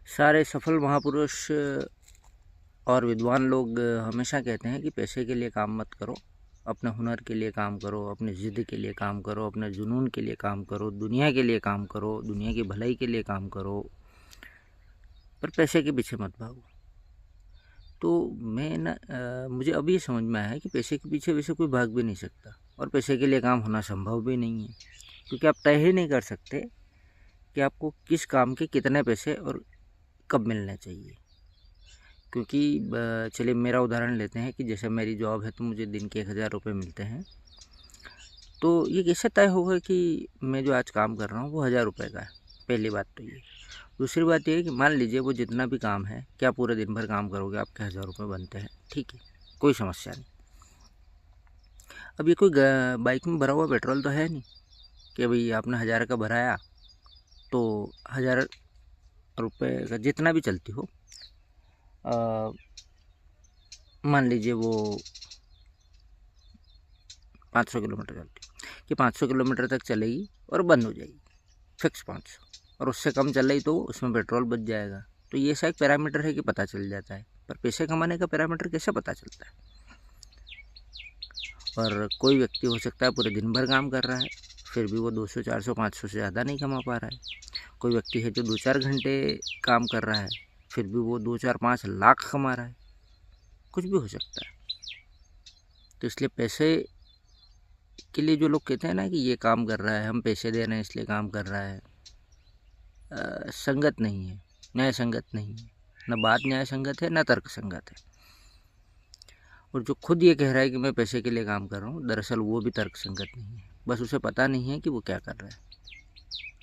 सारे सफल महापुरुष और विद्वान लोग हमेशा कहते हैं कि पैसे के लिए काम मत करो, अपने हुनर के लिए काम करो, अपनी ज़िद के लिए काम करो, अपने जुनून के लिए काम करो, दुनिया के लिए काम करो, दुनिया की भलाई के लिए काम करो, पर पैसे के पीछे मत भागो। तो मुझे अभी ये समझ में आया है कि पैसे के पीछे वैसे कोई भाग भी नहीं सकता और पैसे के लिए काम होना संभव भी नहीं है, क्योंकि आप तय ही नहीं कर सकते कि आपको किस काम के कितने पैसे और कब मिलने चाहिए। क्योंकि चलिए मेरा उदाहरण लेते हैं कि जैसे मेरी जॉब है तो मुझे दिन के 1000 रुपये मिलते हैं, तो ये कैसे तय होगा कि मैं जो आज काम कर रहा हूँ वो 1000 रुपये का है। पहली बात तो ये। दूसरी बात ये है कि मान लीजिए वो जितना भी काम है, क्या पूरे दिन भर काम करोगे आपके 1000 रुपये बनते हैं, ठीक है, कोई समस्या नहीं। अब ये कोई बाइक में भरा हुआ पेट्रोल तो है नहीं कि भाई आपने 1000 का भराया तो 1000 रुपये का जितना भी चलती हो, मान लीजिए वो 500 किलोमीटर चलती है कि 500 किलोमीटर तक चलेगी और बंद हो जाएगी, फिक्स 500, और उससे कम चल रही तो उसमें पेट्रोल बच जाएगा। तो ये ऐसा एक पैरामीटर है कि पता चल जाता है, पर पैसे कमाने का पैरामीटर कैसे पता चलता है? और कोई व्यक्ति हो सकता है पूरे दिन भर काम कर रहा है, फिर भी वो 200, 400, 500 से ज़्यादा नहीं कमा पा रहा है। कोई व्यक्ति है जो 2-4 घंटे काम कर रहा है, फिर भी वो 2, 4, 5 लाख कमा रहा है। कुछ भी हो सकता है। तो इसलिए पैसे के लिए जो लोग कहते हैं ना कि ये काम कर रहा है, हम पैसे दे रहे हैं इसलिए काम कर रहा है, संगत नहीं है, न्याय संगत नहीं है। न बात न्याय संगत है, न तर्क संगत है। और जो खुद ये कह रहा है कि मैं पैसे के लिए काम कर रहा हूँ, दरअसल वो भी तर्क संगत नहीं है। बस उसे पता नहीं है कि वो क्या कर रहा है।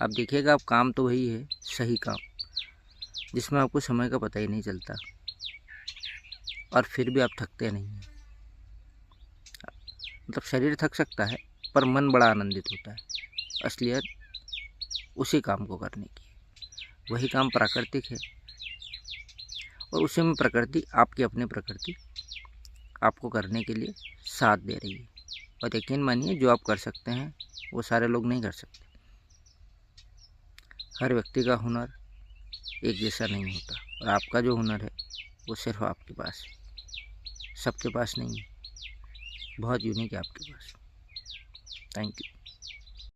आप देखिएगा, आप काम तो वही है, सही काम, जिसमें आपको समय का पता ही नहीं चलता और फिर भी आप थकते नहीं हैं। मतलब शरीर थक सकता है पर मन बड़ा आनंदित होता है। असलियत उसी काम को करने की है। वही काम प्राकृतिक है और उसी में प्रकृति, आपकी अपनी प्रकृति आपको करने के लिए साथ दे रही है। और यकीन मानिए, जो आप कर सकते हैं वो सारे लोग नहीं कर सकते। हर व्यक्ति का हुनर एक जैसा नहीं होता और आपका जो हुनर है वो सिर्फ आपके पास है, सबके पास नहीं है। बहुत यूनिक है आपके पास। Thank you.